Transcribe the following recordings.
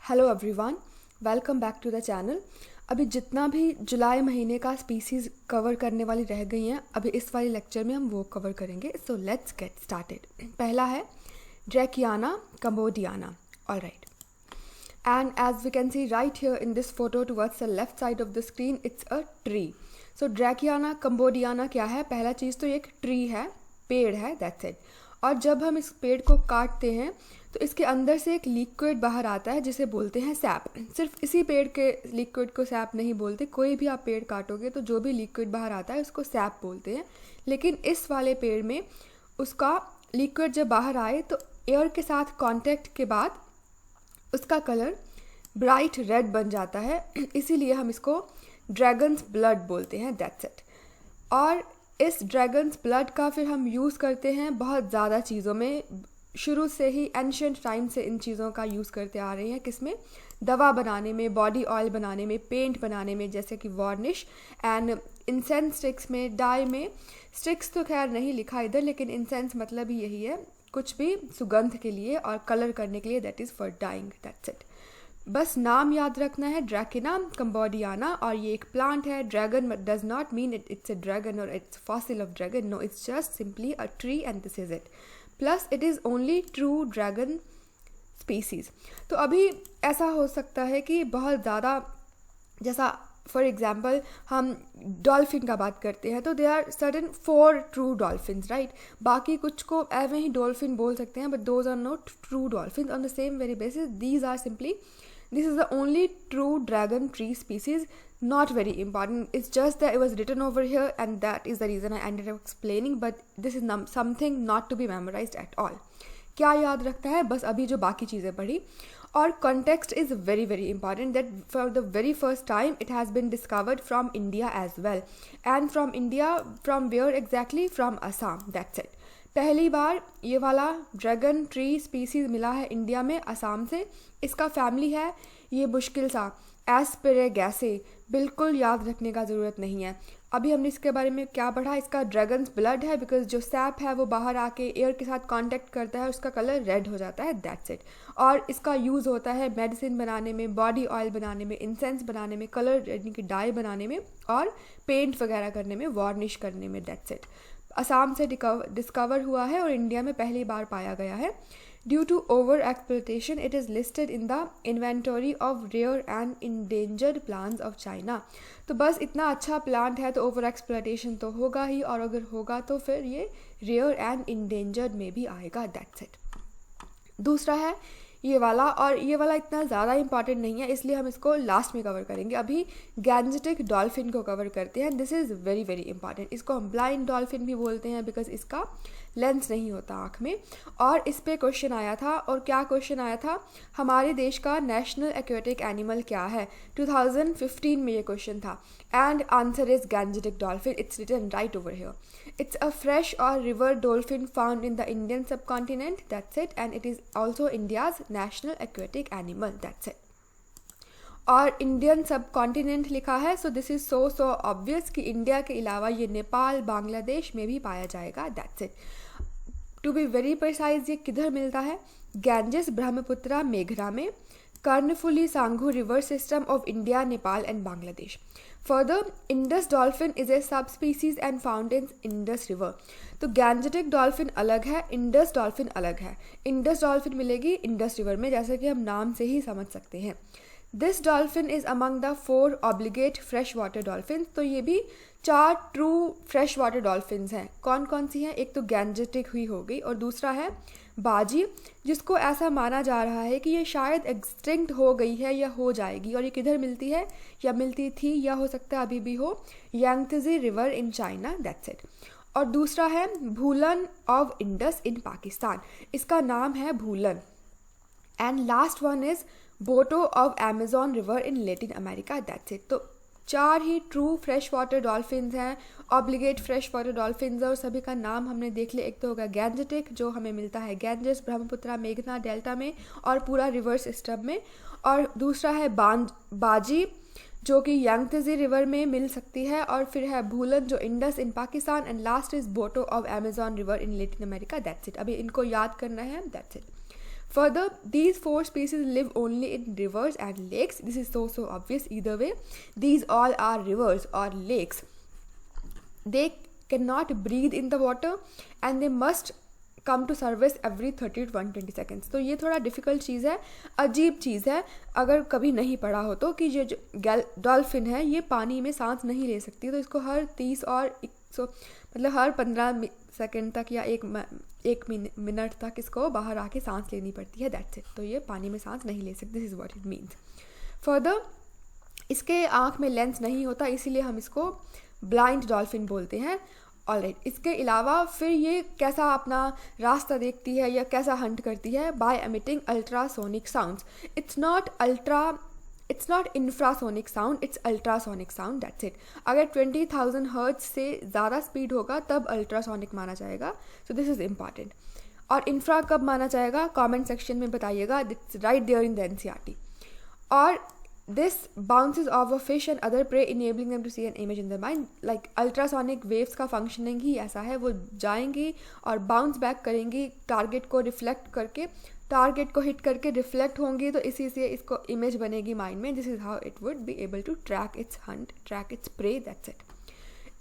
Hello everyone, welcome back to the channel. अभी जितना भी जुलाई महीने का स्पीसीज़ कवर करने वाली रह गई हैं, अभी इस वाले लेक्चर में हम वो कवर करेंगे। So let's get started. पहला है ड्रैकियाना कंबोडियाना। Alright, and as we can see right here in this photo towards the left side of the screen, it's a tree. So Dracaena Cambodiana क्या है? पहला चीज़ तो एक ट्री है, पेड़ है, that's it. और जब हम इस पेड़ को काटते हैं तो इसके अंदर से एक लिक्विड बाहर आता है जिसे बोलते हैं सैप। सिर्फ इसी पेड़ के लिक्विड को सैप नहीं बोलते, कोई भी आप पेड़ काटोगे तो जो भी लिक्विड बाहर आता है उसको सैप बोलते हैं। लेकिन इस वाले पेड़ में उसका लिक्विड जब बाहर आए तो एयर के साथ कांटेक्ट के बाद उसका कलर ब्राइट रेड बन जाता है, इसीलिए हम इसको ड्रैगन्स ब्लड बोलते हैं, दैट्स इट। और इस ड्रैगन्स ब्लड का फिर हम यूज़ करते हैं बहुत ज़्यादा चीज़ों में। शुरू से ही एंशिएंट टाइम से इन चीज़ों का यूज़ करते आ रहे हैं। किसमें? दवा बनाने में, बॉडी ऑयल बनाने में, पेंट बनाने में, जैसे कि वार्निश, एंड इंसेंस स्टिक्स में, डाई में। स्टिक्स तो खैर नहीं लिखा इधर, लेकिन इंसेंस मतलब ही यही है, कुछ भी सुगंध के लिए और कलर करने के लिए, that is for dyeing, that's it. बस नाम याद रखना है, ड्रैकेना कंबोडियाना, और ये एक प्लांट है। Dragon does not mean it's a dragon or it's fossil of dragon, no, it's just simply a tree and this is it. Plus it is only true dragon species. तो अभी ऐसा हो सकता है कि बहुत ज़्यादा, जैसा फॉर एग्जाम्पल हम डॉल्फिन का बात करते हैं तो they are certain 4 true dolphins, right. बाकी कुछ को एवं ही डॉल्फिन बोल सकते हैं, but those are not true dolphin on the same very basis. These are simply, this is the only true dragon tree species, not very important. It's just that it was written over here and that is the reason I ended up explaining, but this is something not to be memorized at all. क्या याद रखता है? बस अभी जो बाकी चीज़ें पढ़ी। और context is very very important, that for the very first time it has been discovered from India as well, and from India, from where exactly? From Assam, that's it. पहली बार ये वाला ड्रैगन ट्री स्पीसीज मिला है India में, असम से। इसका family है ये मुश्किल सा एस्पेरेगेसे, बिल्कुल याद रखने का ज़रूरत नहीं है। अभी हमने इसके बारे में क्या पढ़ा? इसका ड्रैगन्स ब्लड है, बिकॉज जो सैप है वो बाहर आके एयर के साथ कांटेक्ट करता है, उसका कलर रेड हो जाता है, दैट्स इट। और इसका यूज़ होता है मेडिसिन बनाने में, बॉडी ऑयल बनाने में, इंसेंस बनाने में, कलर यानी कि डाई बनाने में, और पेंट वगैरह करने में, वार्निश करने में, दैट्स इट। असम से डिस्कवर हुआ है और इंडिया में पहली बार पाया गया है। Due to over exploitation it is listed in the inventory of rare and endangered plants of China. तो बस इतना अच्छा प्लांट है तो ओवर एक्सप्लोटेशन तो होगा ही, और अगर होगा तो फिर ये रेयर एंड इंडेंजर्ड में भी आएगा, दैट्स इट। दूसरा है ये वाला, और ये वाला इतना ज़्यादा इंपॉर्टेंट नहीं है, इसलिए हम इसको लास्ट में कवर करेंगे। अभी गैंजेटिक डॉल्फिन को कवर करते हैं। This is very very important. इसको हम ब्लाइंड डॉल्फिन भी बोलते हैं, बिकॉज इसका लेंस नहीं होता आँख में। और इस पे क्वेश्चन आया था, और क्या क्वेश्चन आया था? हमारे देश का नेशनल एक्वेटिक एनिमल क्या है? 2015 में ये क्वेश्चन था, and answer is Gangetic dolphin. It's written right over here. It's a fresh or river dolphin found in the Indian subcontinent, that's it, and it is also India's national aquatic animal, that's it. और Indian सब continent लिखा है, so this is so obvious कि India के अलावा ये नेपाल, बांग्लादेश में भी पाया जाएगा, that's it. To be very precise, ये किधर मिलता है? गैंजेस, ब्रह्मपुत्रा, मेघना में, कर्णफुली सांगू river system of India, Nepal and Bangladesh. Further, Indus dolphin is a subspecies and found in Indus River. तो गैंजेटिक डॉल्फिन अलग है, इंडस डॉल्फिन अलग है। इंडस डॉल्फिन मिलेगी इंडस रिवर में, जैसा कि हम नाम से ही समझ सकते हैं। This dolphin is among the 4 obligate fresh water dolphin. तो ये भी 4 ट्रू फ्रेश वाटर डॉल्फिन्स हैं। कौन कौन सी हैं? एक तो गैंजेटिक हुई हो गई, और दूसरा है बाजी, जिसको ऐसा माना जा रहा है कि ये शायद एक्सटिंक्ट हो गई है या हो जाएगी। और ये किधर मिलती है, या मिलती थी, या हो सकता है अभी भी हो? Yangtze river in China, that's it. और दूसरा है bhulan of Indus in Pakistan, इसका नाम है bhulan. And last one is boto of Amazon river in Latin America, that's it. तो 4 ही ट्रू फ्रेश वाटर डॉल्फिन्स हैं, ऑब्लिगेट फ्रेश वाटर डॉल्फिन्स, और सभी का नाम हमने देख लिया। एक तो होगा गैंजेटिक, जो हमें मिलता है गैंजेस, ब्रह्मपुत्रा, मेघना डेल्टा में और पूरा रिवर सिस्टम में। और दूसरा है बाजी, जो कि यांगत्से रिवर में मिल सकती है। और फिर है भूलन, जो Indus in Pakistan. And last is boto of Amazon river in Latin America, that's it. अभी इनको याद करना है, that's it. Further, these 4 species live only in rivers and lakes. This is so obvious either way. These all are rivers or lakes. They cannot breathe in the water and they must come to surface every 30 to 120 seconds. तो ये थोड़ा difficult चीज़ है, अजीब चीज़ है अगर कभी नहीं पढ़ा हो तो, कि ये जो डॉल्फिन है ये पानी में सांस नहीं ले सकती. तो इसको हर 30 और 100 मतलब हर 15 सेकेंड तक या एक मिनट तक इसको बाहर आके सांस लेनी पड़ती है. That's it. तो ये पानी में सांस नहीं ले सकती. This is what it means. Further, इसके आँख में लेंस नहीं होता, इसीलिए हम इसको ब्लाइंड डॉल्फिन बोलते हैं. ऑलराइट. इसके अलावा फिर ये कैसा अपना रास्ता देखती है या कैसा हंट करती है? By emitting ultrasonic sounds. It's not infrasonic sound, it's ultrasonic sound. That's it. अगर 20,000 हर्ट्ज से ज़्यादा स्पीड होगा तब अल्ट्रासोनिक माना जाएगा. So this is important. और इंफ्रा कब माना जाएगा कमेंट सेक्शन में बताइएगा. It's right there in the NCERT. और this bounces off a fish and other prey enabling them to see an image in their mind. Like ultrasonic waves का functioning ही ऐसा है, वो जाएंगी और बाउंस बैक करेंगी टारगेट को रिफ्लेक्ट करके, टारगेट को हिट करके रिफ्लेक्ट होंगी, तो इसी से इसको इमेज बनेगी माइंड में. This is how it would be able to track its hunt, track its prey. That's it.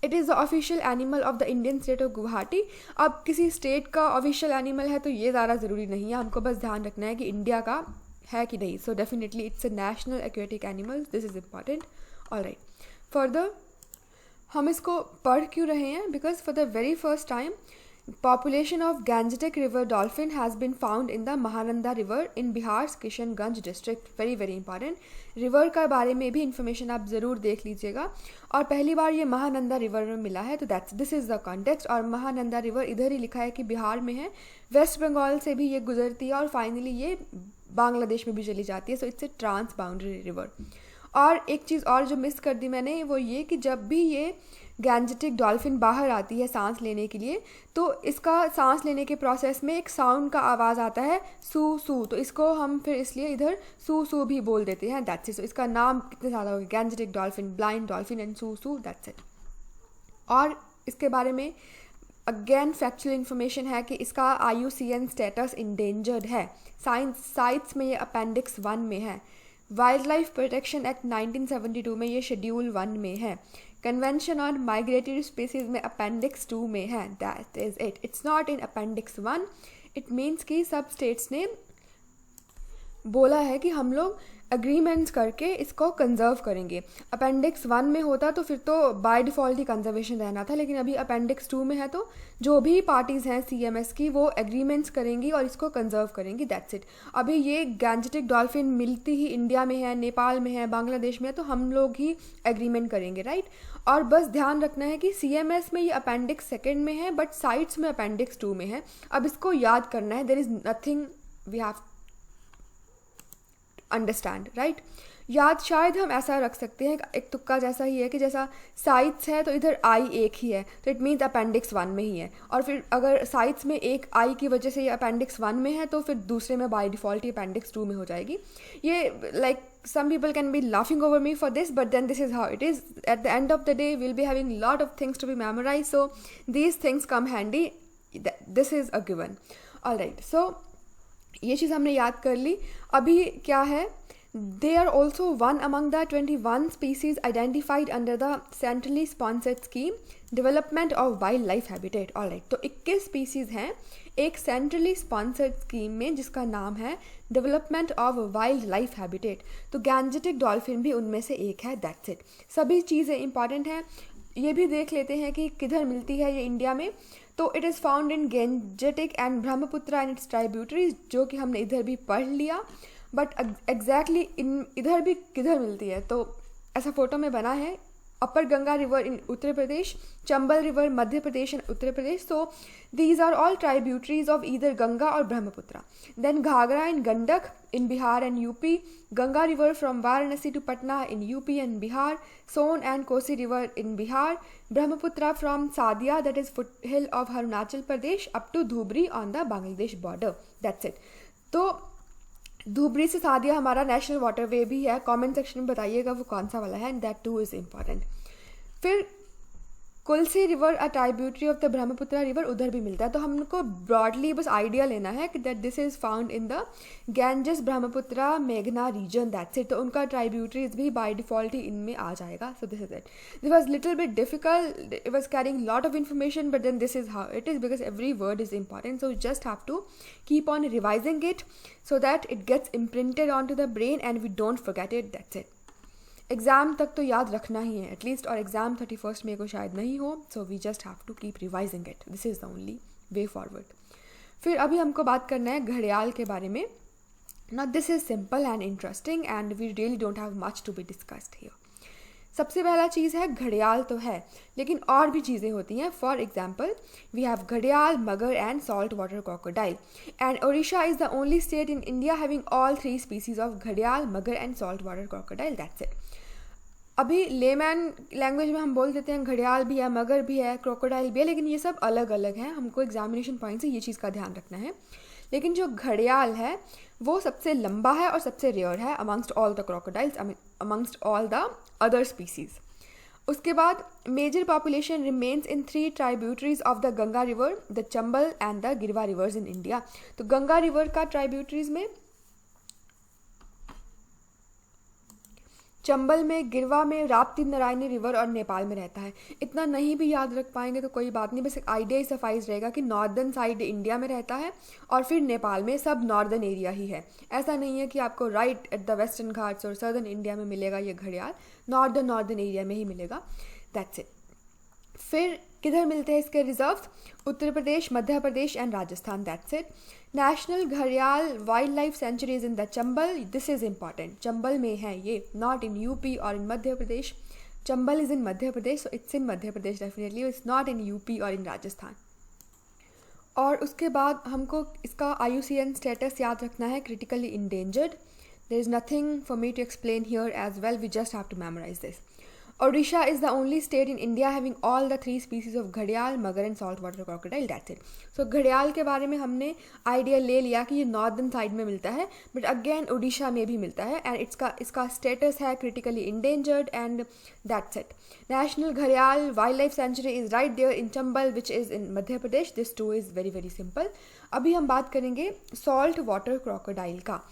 It is the official animal of the Indian state of Guwahati. अब किसी स्टेट का ऑफिशियल एनिमल है तो ये ज़्यादा ज़रूरी नहीं है, हमको बस ध्यान रखना है कि इंडिया का है कि नहीं. So definitely it's a national aquatic animal. This is important. Alright. Further हम इसको पढ़ क्यों रहे हैं? Because for the very first time population of Gangetic river dolphin has been found in the Mahananda river in Bihar's Kishanganj district. very very important. River का बारे में भी इंफॉर्मेशन आप ज़रूर देख लीजिएगा. और पहली बार ये महानंदा रिवर में मिला है. तो दिस इज़ द कॉन्टेक्स्ट. और महानंदा रिवर इधर ही लिखा है कि बिहार में है, वेस्ट बंगाल से भी ये गुजरती है और फाइनली ये बांग्लादेश में भी चली जाती है. So it's a transboundary river. और एक चीज़ और जो मिस कर दी मैंने वो ये कि जब भी ये गैंजेटिक डॉल्फिन बाहर आती है सांस लेने के लिए तो इसका सांस लेने के प्रोसेस में एक साउंड का आवाज़ आता है सू सू. तो इसको हम फिर इसलिए इधर सू सू भी बोल देते हैं. That's it. इसका नाम कितने ज़्यादा हो गया, Gangetic dolphin, blind dolphin and susu susu. That's it. और इसके बारे में अगेन फैक्चुअल इन्फॉर्मेशन है कि इसका IUCN स्टेटस इंडेंजर्ड है. साइट्स में ये अपेंडिक्स 1 में है. वाइल्ड लाइफ प्रोटेक्शन एक्ट 1972 में ये शेड्यूल 1 में है. कन्वेंशन ऑन माइग्रेटरी स्पीसीज में अपेंडिक्स 2 में है. That is it. It's not in appendix 1. It means कि सब स्टेट्स ने बोला है कि हम लोग एग्रीमेंट्स करके इसको कंजर्व करेंगे. अपेंडिक्स 1 में होता तो फिर तो बाय डिफ़ॉल्ट ही कंजर्वेशन रहना था, लेकिन अभी अपेंडिक्स 2 में है तो जो भी पार्टीज़ हैं CMS की वो एग्रीमेंट्स करेंगी और इसको कंजर्व करेंगी. That's it. अभी ये गैंजेटिक डॉल्फिन मिलती ही इंडिया में है, नेपाल में है, बांग्लादेश में है, तो हम लोग ही एग्रीमेंट करेंगे. राइट. और बस ध्यान रखना है कि CMS में ये अपेंडिक्स 2 में है बट साइट्स में अपेंडिक्स 2 में है. अब इसको याद करना है. There is nothing we have understand. Right. याद शायद हम ऐसा रख सकते हैं, एक तुक्का जैसा ही है कि जैसा साइट्स है तो इधर I एक ही है तो इट मीन्स अपेंडिक्स 1 में ही है. और फिर अगर साइट्स में एक I की वजह से ये अपेंडिक्स 1 में है तो फिर दूसरे में बाय डिफ़ॉल्ट ही अपेंडिक्स 2 में हो जाएगी. ये like some people can be laughing over me for this, but then this is how it is. At the end of the day we'll be having lot of things to be memorized, so these things come handy. This is a given. Alright, so ये चीज़ हमने याद कर ली. अभी क्या है, they are also one among the 21 species identified under the centrally sponsored scheme development of wildlife habitat. Alright, तो 21 species हैं एक सेंट्रली स्पॉन्सर्ड स्कीम में जिसका नाम है development of wild life habitat. तो गैंजेटिक डॉल्फिन भी उनमें से एक है. That's it. सभी चीज़ें इंपॉर्टेंट हैं. ये भी देख लेते हैं कि किधर मिलती है ये इंडिया में. तो it is found in Gangetic and Brahmaputra and it's tributaries, जो कि हमने इधर भी पढ़ लिया. बट एग्जैक्टली इधर भी किधर मिलती है तो ऐसा फोटो में बना है. Upper Ganga river in Uttar Pradesh, Chambal river Madhya Pradesh and Uttar Pradesh. So these are all tributaries of either Ganga or Brahmaputra. Then Ghaghra in Gandak in Bihar and UP, Ganga river from Varanasi to Patna in UP and Bihar, Son and Kosi river in Bihar, Brahmaputra from Sadiya that is foothill of Arunachal Pradesh up to Dhubri on the Bangladesh border. That's it. तो धुबरी से सादिया हमारा national waterway भी है. Comment section में बताइएगा वो कौन सा वाला है, and that too is important. फिर Kulsi river a tributary of the Brahmaputra river उधर भी मिलता है। तो हमको ब्रॉडली बस आइडिया लेना है कि that this is found in the Ganges Brahmaputra मेघना रीजन, दैट्स इट। तो उनका ट्राइब्यूटरीज भी बाय डिफॉल्ट ही इनमें आ जाएगा। So this is it. This was little bit difficult, it was carrying lot of information, but then this is how it is because every word is important. So just have to keep on revising it so that it gets imprinted onto the brain and we don't forget it, that's it. Exam तक तो याद रखना ही है at least, और exam 31 मई को शायद नहीं हो, so we just have to keep revising it, this is the only way forward. फिर अभी हमको बात करना है घड़ियाल के बारे में। Now this is simple and interesting and we really don't have much to be discussed here. सबसे पहला चीज़ है घड़ियाल तो है, लेकिन और भी चीज़ें होती हैं। फॉर एग्जाम्पल वी हैव घड़ियाल, मगर and salt water crocodile, and Odisha is the only state in India having all 3 species of घड़ियाल, मगर and salt water crocodile, that's it. अभी लेमैन लैंग्वेज में हम बोल देते हैं घड़ियाल भी है, मगर भी है, क्रोकोडाइल भी है, लेकिन ये सब अलग अलग हैं। हमको एग्जामिनेशन पॉइंट से ये चीज़ का ध्यान रखना है। लेकिन जो घड़ियाल है वो सबसे लंबा है और सबसे रेयर है amongst all the crocodiles, amongst all the other species. उसके बाद major population remains in 3 tributaries of the Ganga river, the Chambal and the Girwa rivers in India. तो गंगा रिवर का ट्राइब्यूटरीज में चंबल में, गिरवा में, राप्ती नारायणी रिवर और नेपाल में रहता है। इतना नहीं भी याद रख पाएंगे तो कोई बात नहीं, बस एक आइडिया ही सफाइस रहेगा कि नॉर्दर्न साइड इंडिया में रहता है और फिर नेपाल में, सब नॉर्दर्न एरिया ही है। ऐसा नहीं है कि आपको right at the western Ghats और सदर्न इंडिया में मिलेगा ये घड़ियाल, नॉर्दर्न एरिया में ही मिलेगा, दैट्स इट। फिर किधर मिलते हैं इसके reserves? Uttar Pradesh, Madhya Pradesh and Rajasthan, that's it. National घड़ियाल wild life sanctuaries in the Chambal, this is important, Chambal में है ये, not in UP or in Madhya Pradesh. Chambal is in Madhya Pradesh, so it's in Madhya Pradesh definitely, it's not in UP or in Rajasthan. और उसके बाद हमको इसका IUCN स्टेटस याद रखना है, critically endangered. There is nothing for me to explain here as well, we just have to memorise this. Odisha is the only state in India having all the 3 species of घड़ियाल, मगर and salt water crocodile, that's it. सो घड़ियाल के बारे में हमने idea ले लिया कि ये नॉर्दर्न साइड में मिलता है, बट अगेन उड़ीसा में भी मिलता है एंड इसका स्टेटस है critically endangered and that's it. National घड़ियाल wild life sanctuary is right there in Chambal which is in Madhya Pradesh, this too is very very simple. अभी हम बात करेंगे सॉल्ट वाटर क्रोकोडाइल का।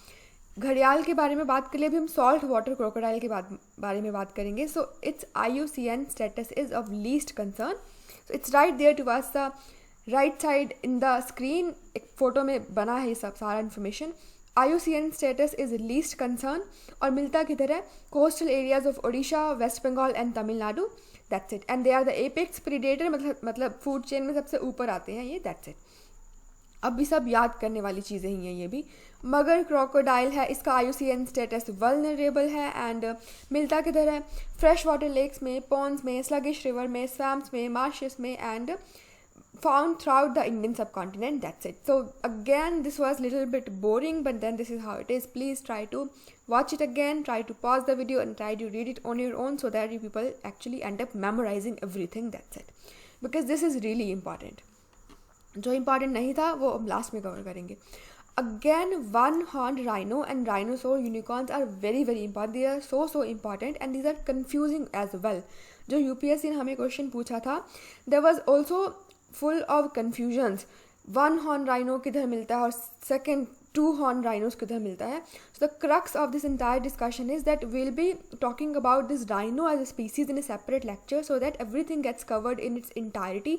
घड़ियाल के बारे में बात कर लिए, अभी हम सॉल्ट वाटर क्रोकोडाइल के बारे में बात करेंगे। So it's IUCN status is of least concern, so it's right there towards the right side in the screen, एक फोटो में बना है ये सब सारा information. IUCN status is least concern और मिलता किधर है? Coastal areas of Odisha, West Bengal and Tamil Nadu, that's it. And they are the apex predator, मतलब फूड चेन में सबसे ऊपर आते हैं ये, दैट्स इट। अब भी सब याद करने वाली चीज़ें ही हैं ये भी। मगर क्रोकोडाइल है, इसका IUCN स्टेटस वल्नरेबल है एंड मिलता किधर है? फ्रेश वाटर लेक्स में, पॉन्ड्स में, स्लगिश रिवर में, स्वैम्प्स में, मार्शेस में and found throughout the Indian सब continent, that's it. So again this was little bit boring, but then this is how it is. Please try to watch it again, try to pause the video and try to read it on your own so that you people actually end up memorizing everything, that's it, because this is really important. जो important नहीं था वो हम last में cover करेंगे। Again one horn rhino and rhinoceros unicorns are very very important, they are so important and these are confusing as well. जो UPSC ने हमें क्वेश्चन पूछा था, there was also full of confusions. 1 horn rhino किधर मिलता है और second 2 horn rhinos किधर मिलता है? So the crux of this entire discussion is that we'll be talking about this rhino as a species in a separate lecture so that everything gets covered in its entirety,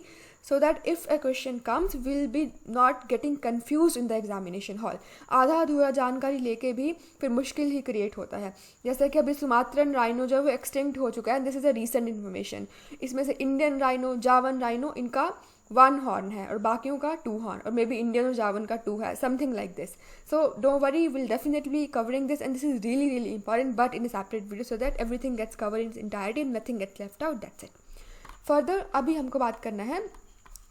so that if a question comes we'll be not getting confused in the examination hall. आधा अधूरा जानकारी लेके भी फिर मुश्किल ही create होता है। जैसे कि अभी सुमात्रन राइनो जो है वो एक्सटिंक्ट हो चुका है, this is a recent information. इसमें से इंडियन राइनो, जावन राइनो, इनका 1 हॉर्न है और बाकियों का 2 हॉर्न, और मे बी इंडियन और जावन का 2 है, something like this. So don't worry, will definitely be covering this and this is really really important, but in a separate video so that everything gets covered in its entirety and nothing gets left out, that's it. Further अभी हमको बात करना है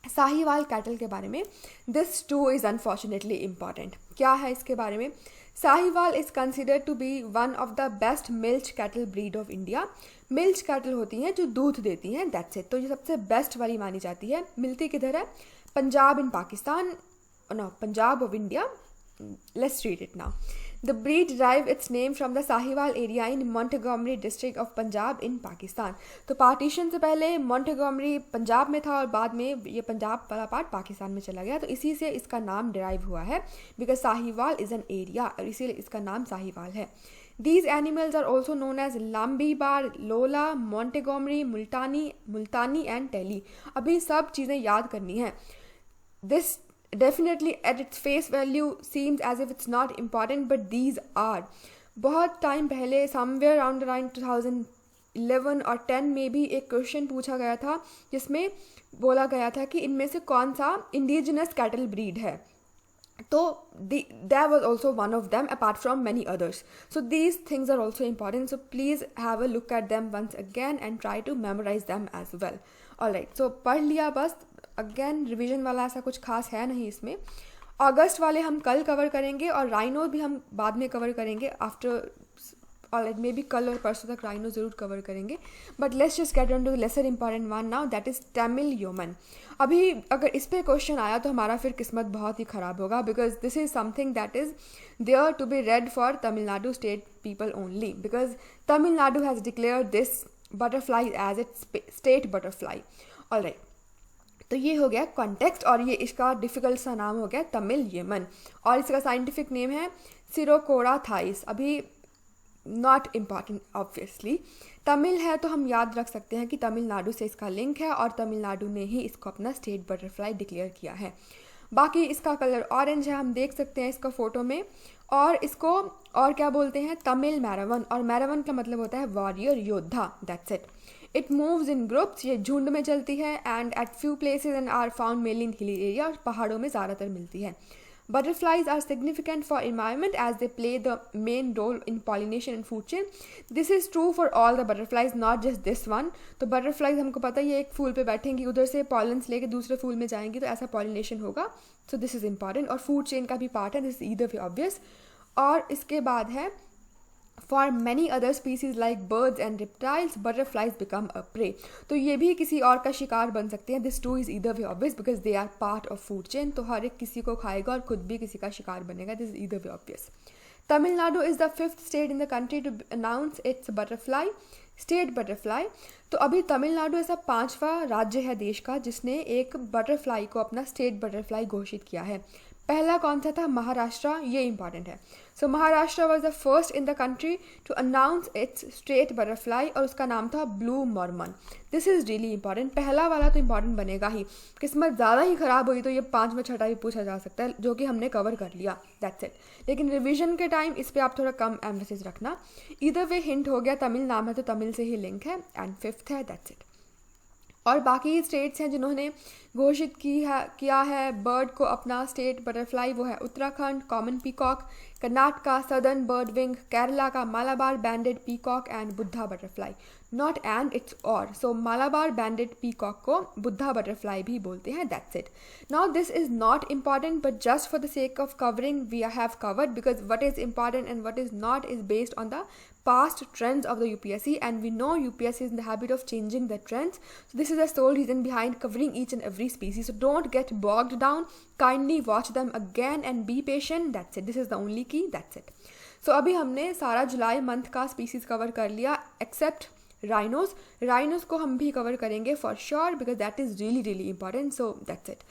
Sahiwal cattle के बारे में। This too is unfortunately important. क्या है इसके बारे में? Sahiwal is considered to be one of the best milch cattle breed of India. Milch cattle होती हैं जो दूध देती हैं, दैट्स इट। तो ये सबसे बेस्ट वाली मानी जाती है। मिलती किधर है? Punjab in Pakistan, no, Punjab of India, let's read it now. The breed derive its name from the Sahiwal area in Montgomery district of Punjab in Pakistan. तो पार्टीशन से पहले Montgomery पंजाब में था और बाद में ये पंजाब वाला पार्ट पाकिस्तान में चला गया, तो इसी से इसका नाम डिराइव हुआ है, because Sahiwal is an area, और इसीलिए इसका नाम साहिवाल है. These animals are also known as Lambi Bar, Lola, Montgomery, Multani and Telly. अभी सब चीज़ें याद करनी है. This definitely at its face value seems as if it's not important, but these are. बहुत टाइम पहले somewhere around around 2011 और 10 में भी एक क्वेश्चन पूछा गया था जिसमें बोला गया था कि इनमें से कौन सा इंडिजिनस कैटल ब्रीड है. तो that was also one of them apart from many others. So these things are also important. So please have a look at them once again and try to memorize them as well. Alright, so पढ़ लिया बस. Again revision वाला ऐसा कुछ खास है नहीं इसमें. अगस्त वाले हम कल कवर करेंगे और राइनो भी हम बाद में कवर करेंगे आफ्टर. ऑलराइट, मे बी कल और परसों तक राइनो ज़रूर कवर करेंगे. But let's just get on to the lesser important one now, that is Tamil yeoman. अभी अगर इस पर क्वेश्चन आया तो हमारा फिर किस्मत बहुत ही ख़राब होगा, because this is something that is there to be read for Tamil Nadu state people only, because Tamil Nadu has declare this butterfly as its state butterfly. Alright, तो ये हो गया कॉन्टेक्स्ट, और ये इसका डिफ़िकल्ट सा नाम हो गया तमिल येमन, और इसका साइंटिफिक नेम है सिरोकोरा थाइस. अभी नॉट इम्पॉर्टेंट ऑब्वियसली. तमिल है तो हम याद रख सकते हैं कि तमिलनाडु से इसका लिंक है और तमिलनाडु ने ही इसको अपना स्टेट बटरफ्लाई डिक्लेयर किया है. बाकी इसका कलर ऑरेंज है, हम देख सकते हैं इसका फ़ोटो में. और इसको और क्या बोलते हैं, तमिल मैरावन, और मैरावन का मतलब होता है वॉरियर, योद्धा. That's it. It moves in groups, ये झुंड में चलती है. And at few places and are found mainly in hilly area, और पहाड़ों में ज़्यादातर मिलती है. Butterflies are significant for environment as they play the main role in pollination and food chain. This is true for all the butterflies, not just this one. तो butterflies हमको पता है ये एक फूल पे बैठेंगी, उधर से pollens लेके दूसरे फूल में जाएंगी, तो ऐसा pollination होगा. So this is important. और food chain का भी part है, this is either way obvious. और इसके बाद है For many other species like birds and reptiles, butterflies become a prey. तो ये भी किसी और का शिकार बन सकते हैं. This too is either way obvious because they are part of food chain. तो हर एक किसी को खाएगा और खुद भी किसी का शिकार बनेगा. This is either way obvious. Tamil Nadu is the 5th state in the country to announce its butterfly, state butterfly. तो अभी तमिलनाडु ऐसा 5वां राज्य है देश का जिसने एक बटरफ्लाई को अपना स्टेट बटरफ्लाई घोषित किया है. पहला कौन सा था, महाराष्ट्र. ये इंपॉर्टेंट है. So Maharashtra was the first in the country to announce its state butterfly, और उसका नाम था blue mormon. This is really important. पहला वाला तो इंपॉर्टेंट बनेगा ही. किस्मत ज़्यादा ही ख़राब हुई तो ये 5वां 6वां भी पूछा जा सकता है, जो कि हमने कवर कर लिया. That's it. लेकिन रिविजन के टाइम इस पर आप थोड़ा कम एम्फेसिस रखना. इधर वे हिंट हो गया, तमिल नाम है तो तमिल से ही लिंक है. एंड 5th है. That's it. और बाकी स्टेट्स हैं जिन्होंने घोषित किया है बर्ड को अपना स्टेट बटरफ्लाई, वो है Uttarakhand common peacock, Karnataka southern bird wing, Kerala का Malabar banded peacock and Buddha butterfly. Not and, it's or. So Malabar banded peacock को बुद्धा बटरफ्लाई भी बोलते हैं. That's it. Now this is not important but just for the sake of covering we have covered, because what is important and what is not is based on the past trends of the UPSC, and we know UPSC is in the habit of changing the trends. So this is the sole reason behind covering each and every species. So don't get bogged down. Kindly watch them again and be patient. That's it. This is the only key. That's it. So अभी हमने सारा जुलाई month का species cover कर लिया accept rhinos. Rhinos को हम भी cover करेंगे for sure because that is really really important. So that's it.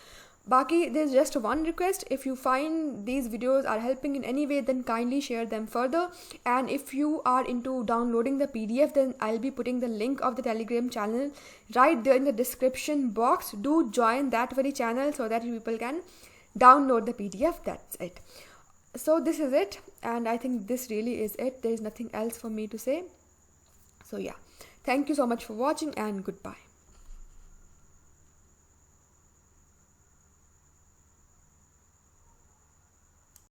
बाकी there is just one request. If you find these videos are helping in any way, then kindly share them further. And if you are into downloading the PDF, then I'll be putting the link of the Telegram channel right there in the description box. Do join that very channel so that people can download the PDF. That's it. So this is it, and I think this really is it. There is nothing else for me to say. So yeah, thank you so much for watching and goodbye.